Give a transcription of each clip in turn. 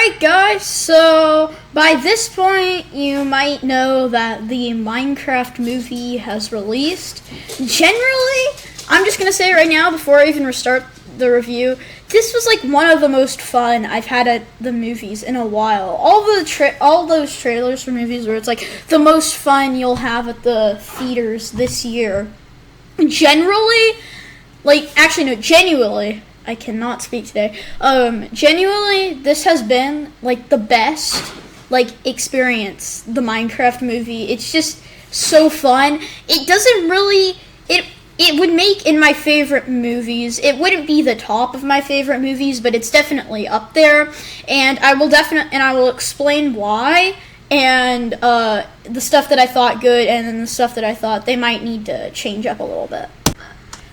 Alright guys, so by this point you might know that the Minecraft movie has released. Generally, I'm just going to say right now before I even restart the review, this was like one of the most fun I've had at the movies in a while. All those trailers for movies where it's like the most fun you'll have at the theaters this year. Genuinely, I cannot speak today. Genuinely, this has been like the best experience, the Minecraft movie. It's just so fun. It doesn't really it would make in my favorite movies. It wouldn't be the top of my favorite movies, but it's definitely up there. And I will explain why, and the stuff that I thought good, and then the stuff that I thought they might need to change up a little bit.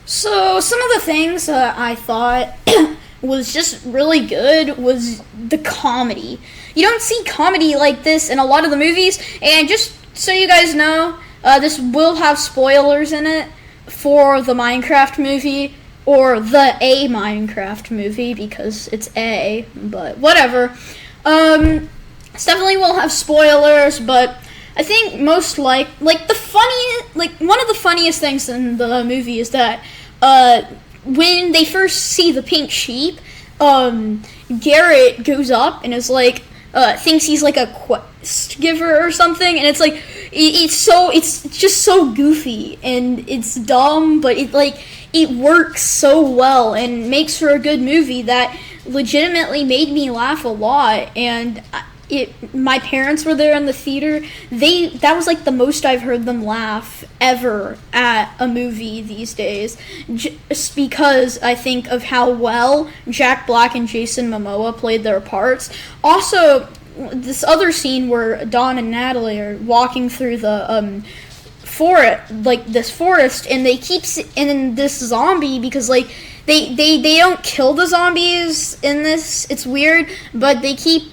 So some of the things I thought was just really good was the comedy. You don't see comedy like this in a lot of the movies, and just so you guys know, this will have spoilers in it for the Minecraft movie, or the A Minecraft movie, because it's A, but whatever. This definitely will have spoilers, but I think most one of the funniest things in the movie is that when they first see the pink sheep, Garrett goes up and is like, thinks he's like a quest giver or something, and it's like, it's just so goofy and it's dumb, but it works so well and makes for a good movie that legitimately made me laugh a lot. And my parents were there in the theater. That was like the most I've heard them laugh ever at a movie these days, just because I think of how well Jack Black and Jason Momoa played their parts. Also, this other scene where Dawn and Natalie are walking through the forest, and they keep in this zombie, because they don't kill the zombies in this. It's weird, but they keep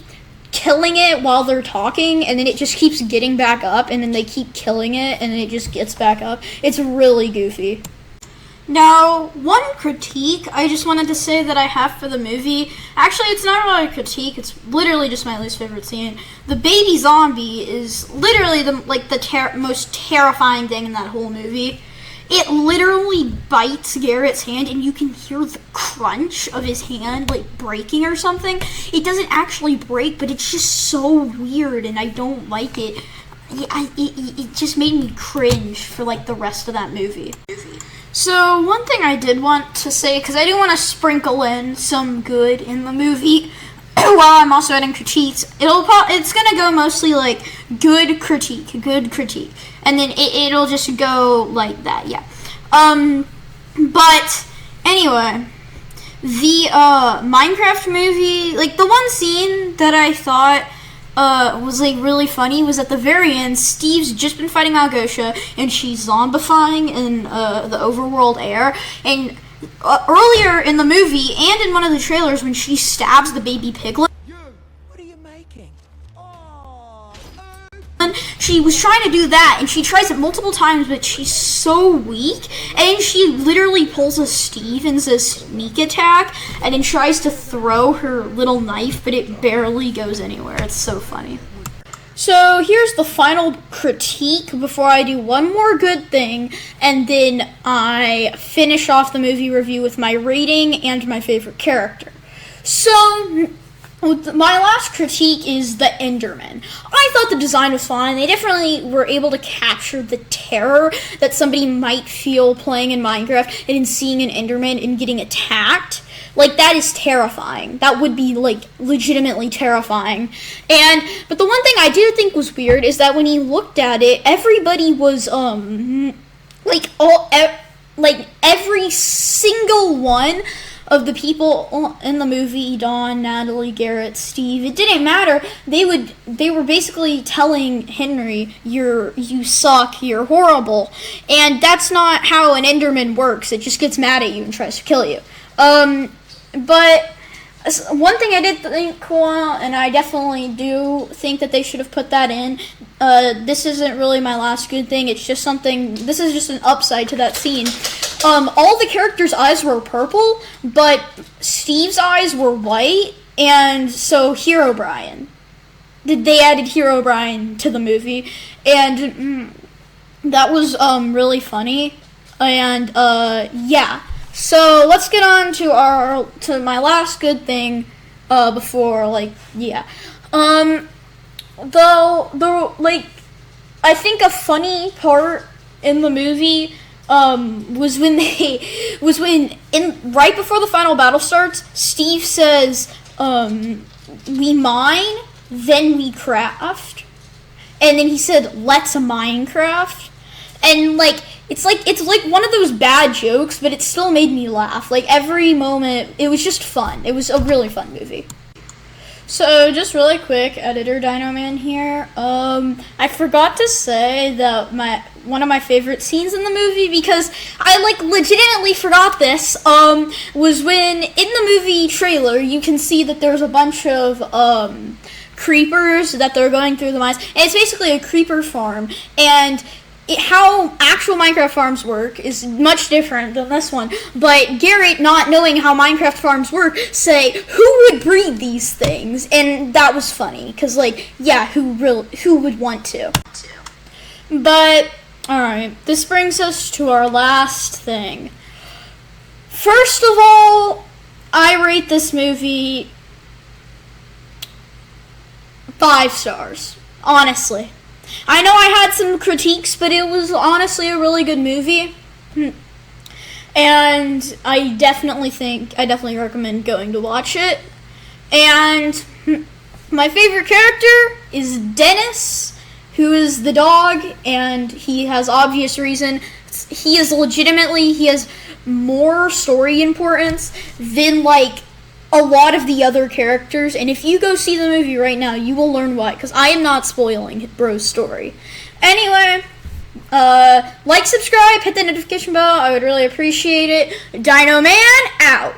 killing it while they're talking, and then it just keeps getting back up, and then they keep killing it, and then it just gets back up. It's really goofy. Now, one critique I just wanted to say that I have for the movie, actually it's not really a critique, it's literally just my least favorite scene. The baby zombie is literally the most terrifying thing in that whole movie. It literally bites Garrett's hand, and you can hear the crunch of his hand, breaking or something. It doesn't actually break, but it's just so weird, and I don't like it. It just made me cringe for, the rest of that movie. So, one thing I did want to say, because I do want to sprinkle in some good in the movie, while I'm also adding critiques, it's gonna go mostly good critique, and then it'll just go like that, yeah. But anyway, the Minecraft movie, the one scene that I thought was really funny was at the very end. Steve's just been fighting Malgosha, and she's zombifying in the overworld air, and earlier in the movie and in one of the trailers, when she stabs the baby piglet, What are you making? she was trying to do that, and she tries it multiple times, but she's so weak, and she literally pulls a Steve and says sneak attack, and then tries to throw her little knife, but it barely goes anywhere. It's so funny. So here's the final critique before I do one more good thing, and then I finish off the movie review with my rating and my favorite character. So, my last critique is the Enderman. I thought the design was fine. They definitely were able to capture the terror that somebody might feel playing in Minecraft and in seeing an Enderman and getting attacked. That is terrifying. That would be, legitimately terrifying. But the one thing I did think was weird is that when he looked at it, everybody was, every single one of the people in the movie, Dawn, Natalie, Garrett, Steve, it didn't matter. They were basically telling Henry, you suck, you're horrible. And that's not how an Enderman works. It just gets mad at you and tries to kill you. But one thing I did think cool, and I definitely do think that they should have put that in, this isn't really my last good thing, it's just this is just an upside to that scene. All the characters' eyes were purple, but Steve's eyes were white, and so Herobrine. They added Herobrine to the movie, and that was really funny. And yeah, so let's get on to my last good thing before though I think a funny part in the movie was when right before the final battle starts, Steve says, we mine, then we craft. And then he said, let's Minecraft. And it's like one of those bad jokes, but it still made me laugh. Like every moment, it was just fun. It was a really fun movie. So just really quick, editor Dino Man here. I forgot to say that one of my favorite scenes in the movie, because I legitimately forgot this, was when in the movie trailer you can see that there's a bunch of creepers that they're going through the mines, and it's basically a creeper farm, and how actual Minecraft farms work is much different than this one. But Garrett, not knowing how Minecraft farms work, say, who would breed these things? And that was funny, because who would want to? But alright, this brings us to our last thing. First of all, I rate this movie 5 stars, honestly. I know I had some critiques, but it was honestly a really good movie. And I definitely recommend going to watch it. And my favorite character is Dennis, who is the dog, and he has obvious reason. He has more story importance than a lot of the other characters, and if you go see the movie right now, you will learn why, because I am not spoiling Bro's story. Anyway, subscribe, hit the notification bell, I would really appreciate it. Dino Man, out!